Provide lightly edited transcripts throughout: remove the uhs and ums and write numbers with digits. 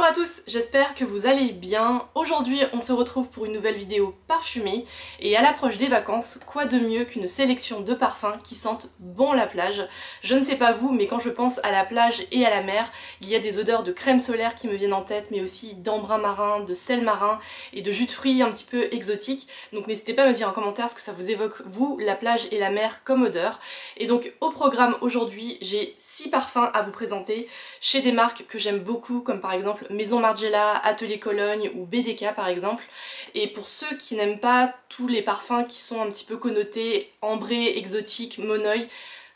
Bonjour à tous, j'espère que vous allez bien. Aujourd'hui on se retrouve pour une nouvelle vidéo parfumée et à l'approche des vacances, quoi de mieux qu'une sélection de parfums qui sentent bon la plage. Je ne sais pas vous, mais quand je pense à la plage et à la mer, il y a des odeurs de crème solaire qui me viennent en tête, mais aussi d'embrun marin, de sel marin et de jus de fruits un petit peu exotiques. Donc n'hésitez pas à me dire en commentaire ce que ça vous évoque vous, la plage et la mer comme odeur. Et donc au programme aujourd'hui, j'ai 6 parfums à vous présenter chez des marques que j'aime beaucoup, comme par exemple Maison Margiela, Atelier Cologne ou BDK par exemple. Et pour ceux qui n'aiment pas tous les parfums qui sont un petit peu connotés ambrés, exotiques, monoï,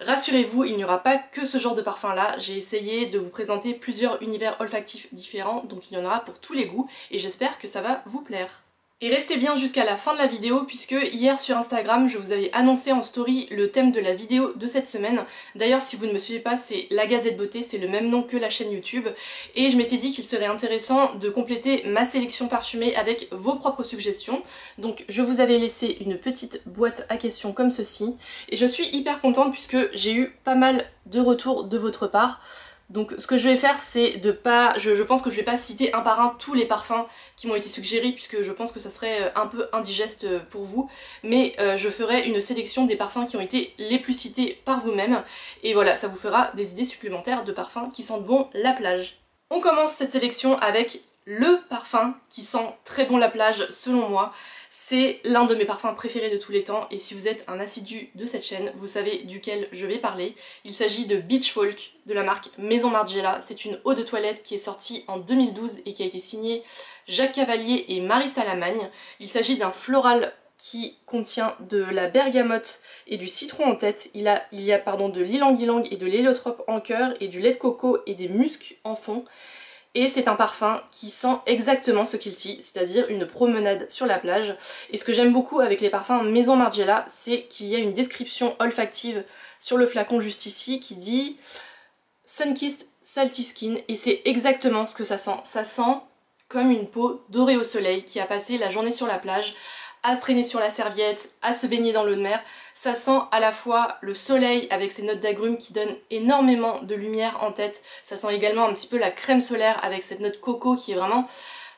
rassurez-vous, il n'y aura pas que ce genre de parfum là. J'ai essayé de vous présenter plusieurs univers olfactifs différents, donc il y en aura pour tous les goûts et j'espère que ça va vous plaire. Et restez bien jusqu'à la fin de la vidéo puisque hier sur Instagram je vous avais annoncé en story le thème de la vidéo de cette semaine. D'ailleurs si vous ne me suivez pas, c'est La Gazette Beauté, c'est le même nom que la chaîne YouTube. Et je m'étais dit qu'il serait intéressant de compléter ma sélection parfumée avec vos propres suggestions. Donc je vous avais laissé une petite boîte à questions comme ceci. Et je suis hyper contente puisque j'ai eu pas mal de retours de votre part. Donc ce que je vais faire c'est de pas... Je pense que je vais pas citer un par un tous les parfums qui m'ont été suggérés puisque je pense que ça serait un peu indigeste pour vous. Mais je ferai une sélection des parfums qui ont été les plus cités par vous-même. Et voilà, ça vous fera des idées supplémentaires de parfums qui sentent bon la plage. On commence cette sélection avec le parfum qui sent très bon la plage selon moi. C'est l'un de mes parfums préférés de tous les temps et si vous êtes un assidu de cette chaîne, vous savez duquel je vais parler. Il s'agit de Beach Walk de la marque Maison Margiela. C'est une eau de toilette qui est sortie en 2012 et qui a été signée Jacques Cavalier et Marissa Lamagne. Il s'agit d'un floral qui contient de la bergamote et du citron en tête. Il y a de l'ylang-ylang et de l'héliotrope en cœur et du lait de coco et des muscs en fond. Et c'est un parfum qui sent exactement ce qu'il dit, c'est-à-dire une promenade sur la plage. Et ce que j'aime beaucoup avec les parfums Maison Margiela, c'est qu'il y a une description olfactive sur le flacon juste ici qui dit Sunkissed Salty Skin, et c'est exactement ce que ça sent. Ça sent comme une peau dorée au soleil qui a passé la journée sur la plage, à traîner sur la serviette, à se baigner dans l'eau de mer. Ça sent à la fois le soleil avec ses notes d'agrumes qui donnent énormément de lumière en tête. Ça sent également un petit peu la crème solaire avec cette note coco qui est vraiment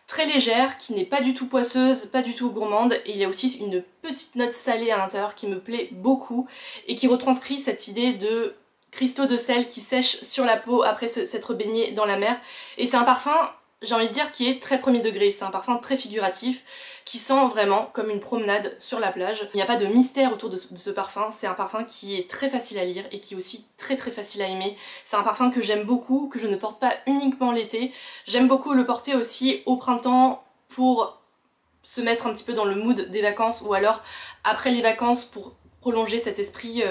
très légère, qui n'est pas du tout poisseuse, pas du tout gourmande. Et il y a aussi une petite note salée à l'intérieur qui me plaît beaucoup et qui retranscrit cette idée de cristaux de sel qui sèchent sur la peau après s'être baigné dans la mer. Et c'est un parfum, j'ai envie de dire, qui est très premier degré. C'est un parfum très figuratif qui sent vraiment comme une promenade sur la plage. Il n'y a pas de mystère autour de ce parfum, c'est un parfum qui est très facile à lire et qui est aussi très facile à aimer. C'est un parfum que j'aime beaucoup, que je ne porte pas uniquement l'été. J'aime beaucoup le porter aussi au printemps pour se mettre un petit peu dans le mood des vacances ou alors après les vacances pour prolonger cet esprit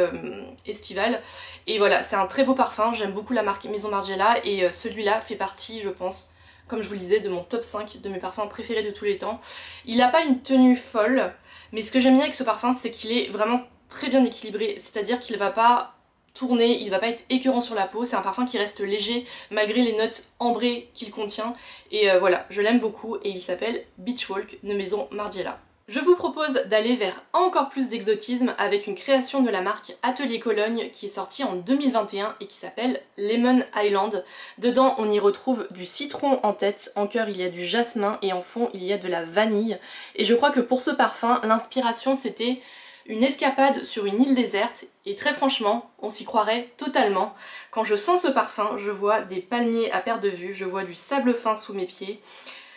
estival. Et voilà, c'est un très beau parfum, j'aime beaucoup la marque Maison Margiela et celui-là fait partie, je pense, comme je vous le disais, de mon top 5 de mes parfums préférés de tous les temps. Il n'a pas une tenue folle, mais ce que j'aime bien avec ce parfum, c'est qu'il est vraiment très bien équilibré, c'est-à-dire qu'il va pas tourner, il va pas être écœurant sur la peau, c'est un parfum qui reste léger malgré les notes ambrées qu'il contient, et voilà, je l'aime beaucoup et il s'appelle Beach Walk de Maison Margiela. Je vous propose d'aller vers encore plus d'exotisme avec une création de la marque Atelier Cologne qui est sortie en 2021 et qui s'appelle Lemon Island. Dedans on y retrouve du citron en tête, en cœur il y a du jasmin et en fond il y a de la vanille. Et je crois que pour ce parfum, l'inspiration c'était une escapade sur une île déserte et très franchement, on s'y croirait totalement. Quand je sens ce parfum, je vois des palmiers à perte de vue, je vois du sable fin sous mes pieds,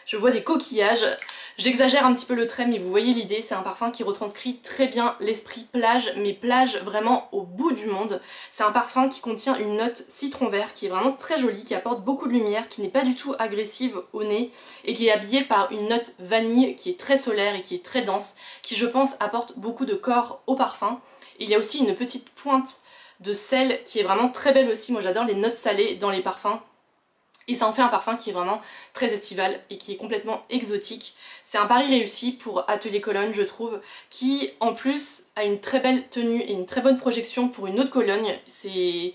je vois des coquillages. J'exagère un petit peu le trait mais vous voyez l'idée, c'est un parfum qui retranscrit très bien l'esprit plage, mais plage vraiment au bout du monde. C'est un parfum qui contient une note citron vert qui est vraiment très jolie, qui apporte beaucoup de lumière, qui n'est pas du tout agressive au nez et qui est habillée par une note vanille qui est très solaire et qui est très dense, qui je pense apporte beaucoup de corps au parfum. Et il y a aussi une petite pointe de sel qui est vraiment très belle aussi, moi j'adore les notes salées dans les parfums. Et ça en fait un parfum qui est vraiment très estival et qui est complètement exotique. C'est un pari réussi pour Atelier Cologne je trouve, qui en plus a une très belle tenue et une très bonne projection pour une eau de Cologne. C'est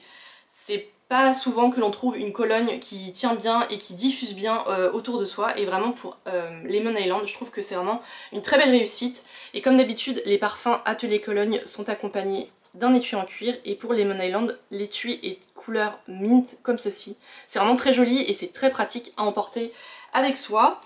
pas souvent que l'on trouve une Cologne qui tient bien et qui diffuse bien autour de soi. Et vraiment pour Lemon Island, je trouve que c'est vraiment une très belle réussite. Et comme d'habitude, les parfums Atelier Cologne sont accompagnés d'un étui en cuir et pour Lemon Island, l'étui est couleur mint comme ceci. C'est vraiment très joli et c'est très pratique à emporter avec soi.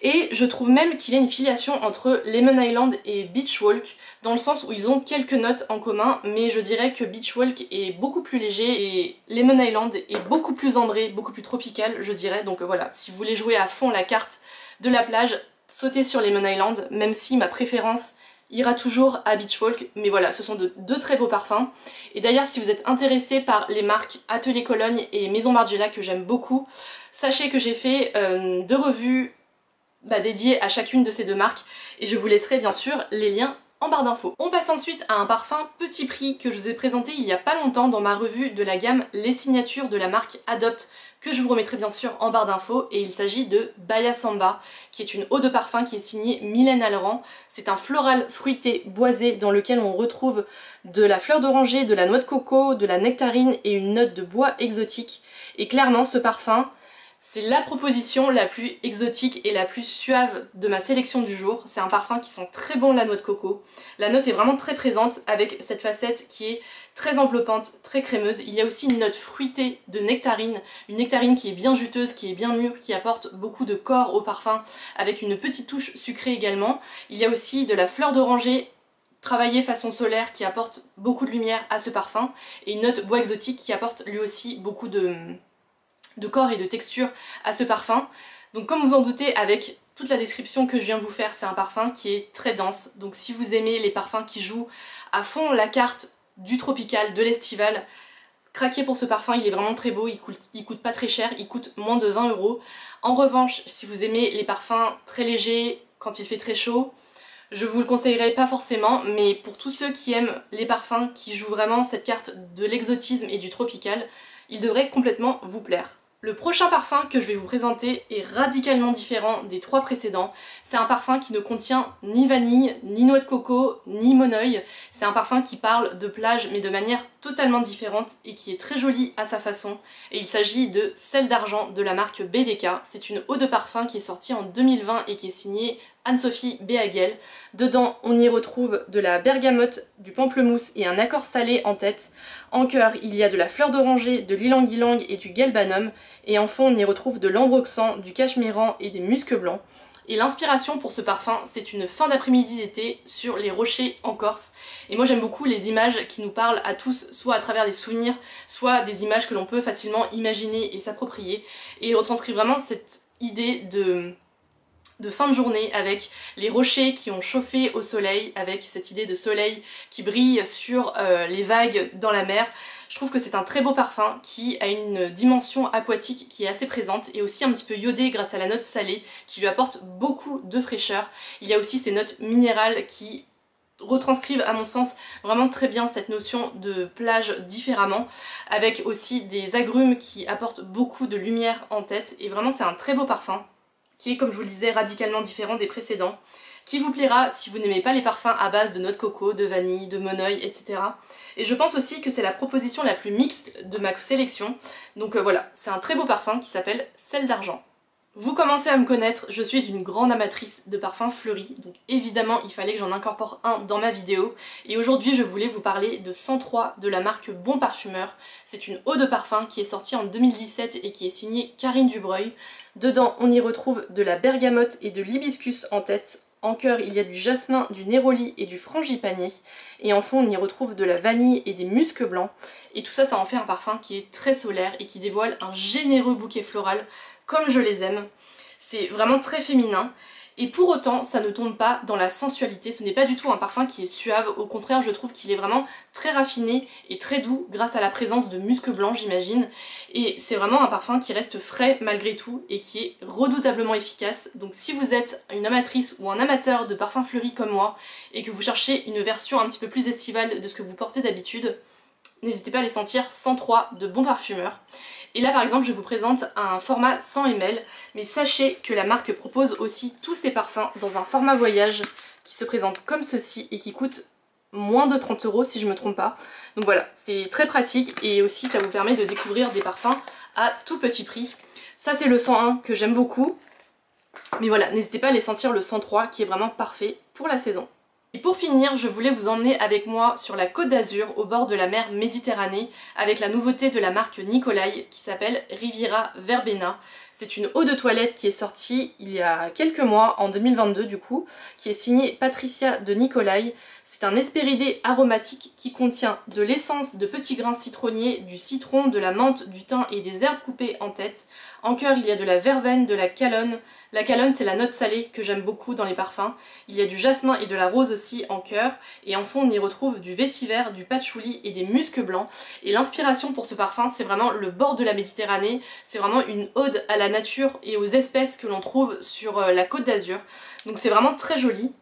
Et je trouve même qu'il y a une filiation entre Lemon Island et Beach Walk, dans le sens où ils ont quelques notes en commun, mais je dirais que Beach Walk est beaucoup plus léger et Lemon Island est beaucoup plus ambré, beaucoup plus tropical, je dirais. Donc voilà, si vous voulez jouer à fond la carte de la plage, sautez sur Lemon Island, même si ma préférence ira toujours à Beach Walk, mais voilà, ce sont deux très beaux parfums. Et d'ailleurs, si vous êtes intéressé par les marques Atelier Cologne et Maison Margiela que j'aime beaucoup, sachez que j'ai fait 2 revues dédiées à chacune de ces 2 marques et je vous laisserai bien sûr les liens en barre d'infos. On passe ensuite à un parfum petit prix que je vous ai présenté il y a pas longtemps dans ma revue de la gamme Les Signatures de la marque Adopt, que je vous remettrai bien sûr en barre d'infos, et il s'agit de Baya Samba, qui est une eau de parfum qui est signée Mylène Alran. C'est un floral fruité boisé dans lequel on retrouve de la fleur d'oranger, de la noix de coco, de la nectarine et une note de bois exotique. Et clairement ce parfum, c'est la proposition la plus exotique et la plus suave de ma sélection du jour. C'est un parfum qui sent très bon la noix de coco. La note est vraiment très présente avec cette facette qui est très enveloppante, très crémeuse. Il y a aussi une note fruitée de nectarine, une nectarine qui est bien juteuse, qui est bien mûre, qui apporte beaucoup de corps au parfum, avec une petite touche sucrée également. Il y a aussi de la fleur d'oranger travaillée façon solaire qui apporte beaucoup de lumière à ce parfum, et une note bois exotique qui apporte lui aussi beaucoup de corps et de texture à ce parfum. Donc comme vous en doutez, avec toute la description que je viens de vous faire, c'est un parfum qui est très dense. Donc si vous aimez les parfums qui jouent à fond la carte du tropical, de l'estival, craquez pour ce parfum, il est vraiment très beau, il coûte pas très cher, il coûte moins de 20 €. En revanche, si vous aimez les parfums très légers, quand il fait très chaud, je vous le conseillerais pas forcément, mais pour tous ceux qui aiment les parfums qui jouent vraiment cette carte de l'exotisme et du tropical, il devrait complètement vous plaire. Le prochain parfum que je vais vous présenter est radicalement différent des 3 précédents. C'est un parfum qui ne contient ni vanille, ni noix de coco, ni monoeil. C'est un parfum qui parle de plage mais de manière totalement différente et qui est très joli à sa façon. Et il s'agit de Sel d'Argent de la marque BDK. C'est une eau de parfum qui est sortie en 2020 et qui est signée Anne-Sophie Béhaguel. Dedans, on y retrouve de la bergamote, du pamplemousse et un accord salé en tête. En cœur, il y a de la fleur d'oranger, de l'ylang-ylang et du galbanum. Et en fond, on y retrouve de l'ambroxan, du cachemiran et des muscs blancs. Et l'inspiration pour ce parfum, c'est une fin d'après-midi d'été sur les rochers en Corse. Et moi j'aime beaucoup les images qui nous parlent à tous, soit à travers des souvenirs, soit des images que l'on peut facilement imaginer et s'approprier. Et il retranscrit vraiment cette idée de fin de journée avec les rochers qui ont chauffé au soleil, avec cette idée de soleil qui brille sur les vagues dans la mer. Je trouve que c'est un très beau parfum qui a une dimension aquatique qui est assez présente et aussi un petit peu iodé grâce à la note salée qui lui apporte beaucoup de fraîcheur. Il y a aussi ces notes minérales qui retranscrivent à mon sens vraiment très bien cette notion de plage différemment, avec aussi des agrumes qui apportent beaucoup de lumière en tête, et vraiment c'est un très beau parfum qui est, comme je vous le disais, radicalement différent des précédents, qui vous plaira si vous n'aimez pas les parfums à base de noix de coco, de vanille, de monoeil, etc. Et je pense aussi que c'est la proposition la plus mixte de ma sélection, donc voilà, c'est un très beau parfum qui s'appelle Sel d'Argent. Vous commencez à me connaître, je suis une grande amatrice de parfums fleuris, donc évidemment il fallait que j'en incorpore un dans ma vidéo. Et aujourd'hui je voulais vous parler de 103 de la marque Bon Parfumeur. C'est une eau de parfum qui est sortie en 2017 et qui est signée Karine Dubreuil. Dedans on y retrouve de la bergamote et de l'hibiscus en tête. En cœur il y a du jasmin, du néroli et du frangipanier. Et en fond on y retrouve de la vanille et des muscs blancs. Et tout ça, ça en fait un parfum qui est très solaire et qui dévoile un généreux bouquet floral comme je les aime. C'est vraiment très féminin. Et pour autant, ça ne tombe pas dans la sensualité, ce n'est pas du tout un parfum qui est suave, au contraire je trouve qu'il est vraiment très raffiné et très doux grâce à la présence de musc blanc j'imagine. Et c'est vraiment un parfum qui reste frais malgré tout et qui est redoutablement efficace. Donc si vous êtes une amatrice ou un amateur de parfums fleuris comme moi et que vous cherchez une version un petit peu plus estivale de ce que vous portez d'habitude, n'hésitez pas à les sentir 103 de Bon Parfumeur. Et là par exemple je vous présente un format 100 ml, mais sachez que la marque propose aussi tous ces parfums dans un format voyage qui se présente comme ceci et qui coûte moins de 30 € si je me trompe pas. Donc voilà, c'est très pratique et aussi ça vous permet de découvrir des parfums à tout petit prix. Ça c'est le 101 que j'aime beaucoup, mais voilà, n'hésitez pas à aller sentir le 103 qui est vraiment parfait pour la saison. Et pour finir, je voulais vous emmener avec moi sur la Côte d'Azur, au bord de la mer Méditerranée, avec la nouveauté de la marque Nicolai qui s'appelle Riviera Verbena. C'est une eau de toilette qui est sortie il y a quelques mois, en 2022 du coup, qui est signée Patricia de Nicolai. C'est un hespéridé aromatique qui contient de l'essence de petits grains citronniers, du citron, de la menthe, du thym et des herbes coupées en tête. En cœur, il y a de la verveine, de la calonne. La calonne, c'est la note salée que j'aime beaucoup dans les parfums. Il y a du jasmin et de la rose aussi en cœur. Et en fond, on y retrouve du vétiver, du patchouli et des muscs blancs. Et l'inspiration pour ce parfum, c'est vraiment le bord de la Méditerranée. C'est vraiment une ode à la nature et aux espèces que l'on trouve sur la Côte d'Azur. Donc c'est vraiment très joli.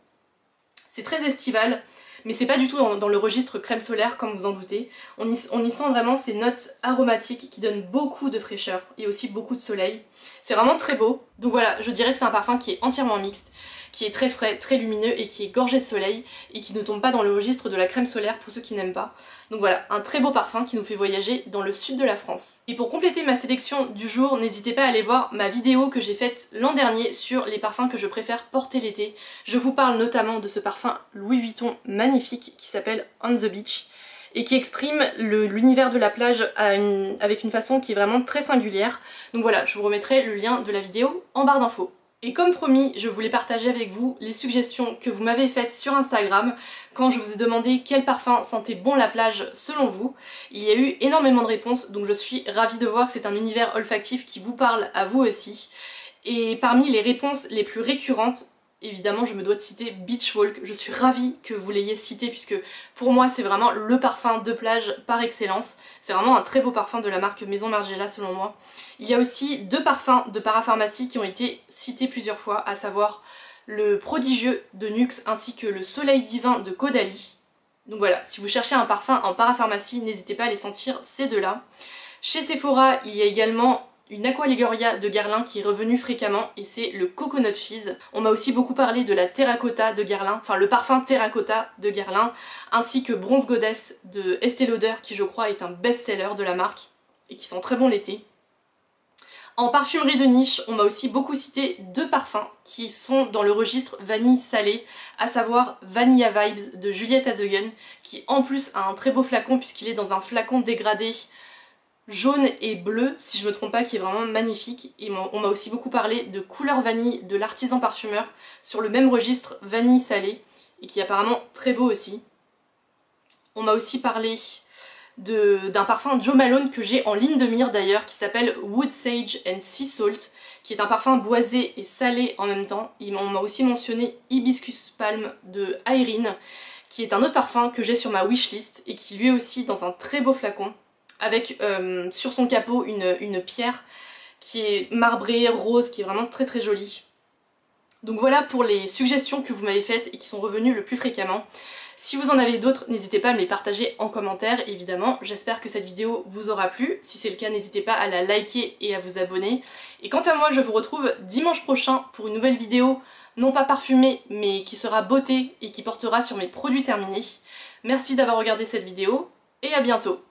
C'est très estival. Mais c'est pas du tout dans le registre crème solaire comme vous en doutez. On y sent vraiment ces notes aromatiques qui donnent beaucoup de fraîcheur et aussi beaucoup de soleil. C'est vraiment très beau. Donc voilà, je dirais que c'est un parfum qui est entièrement mixte, qui est très frais, très lumineux et qui est gorgé de soleil et qui ne tombe pas dans le registre de la crème solaire pour ceux qui n'aiment pas. Donc voilà, un très beau parfum qui nous fait voyager dans le sud de la France. Et pour compléter ma sélection du jour, n'hésitez pas à aller voir ma vidéo que j'ai faite l'an dernier sur les parfums que je préfère porter l'été. Je vous parle notamment de ce parfum Louis Vuitton magnifique qui s'appelle On the Beach et qui exprime l'univers de la plage avec une façon qui est vraiment très singulière. Donc voilà, je vous remettrai le lien de la vidéo en barre d'infos. Et comme promis, je voulais partager avec vous les suggestions que vous m'avez faites sur Instagram quand je vous ai demandé quel parfum sentait bon la plage selon vous. Il y a eu énormément de réponses, donc je suis ravie de voir que c'est un univers olfactif qui vous parle à vous aussi. Et parmi les réponses les plus récurrentes, évidemment je me dois de citer Beach Walk. Je suis ravie que vous l'ayez cité puisque pour moi c'est vraiment le parfum de plage par excellence. C'est vraiment un très beau parfum de la marque Maison Margiela selon moi. Il y a aussi deux parfums de parapharmacie qui ont été cités plusieurs fois, à savoir le Prodigieux de Nuxe ainsi que le Soleil Divin de Caudalie. Donc voilà, si vous cherchez un parfum en parapharmacie, n'hésitez pas à les sentir ces deux-là. Chez Sephora, il y a également une Aqua Legoria de Guerlain qui est revenue fréquemment et c'est le Coconut Fizz. On m'a aussi beaucoup parlé de la Terracotta de Guerlain, enfin le parfum Terracotta de Guerlain, ainsi que Bronze Goddess de Estée Lauder qui je crois est un best-seller de la marque et qui sent très bon l'été. En parfumerie de niche, on m'a aussi beaucoup cité deux parfums qui sont dans le registre vanille salée, à savoir Vanilla Vibes de Juliette Azeugen, qui en plus a un très beau flacon puisqu'il est dans un flacon dégradé jaune et bleu, si je me trompe pas, qui est vraiment magnifique. Et on m'a aussi beaucoup parlé de Couleur Vanille de l'Artisan Parfumeur, sur le même registre vanille salée, et qui est apparemment très beau aussi. On m'a aussi parlé d'un parfum Jo Malone que j'ai en ligne de mire d'ailleurs, qui s'appelle Wood Sage and Sea Salt, qui est un parfum boisé et salé en même temps. On m'a aussi mentionné Hibiscus Palm de Irene, qui est un autre parfum que j'ai sur ma wishlist et qui lui est aussi dans un très beau flacon, avec sur son capot une pierre qui est marbrée, rose, qui est vraiment très très jolie. Donc voilà pour les suggestions que vous m'avez faites et qui sont revenues le plus fréquemment. Si vous en avez d'autres, n'hésitez pas à me les partager en commentaire, évidemment. J'espère que cette vidéo vous aura plu. Si c'est le cas, n'hésitez pas à la liker et à vous abonner. Et quant à moi, je vous retrouve dimanche prochain pour une nouvelle vidéo, non pas parfumée, mais qui sera beauté et qui portera sur mes produits terminés. Merci d'avoir regardé cette vidéo, et à bientôt.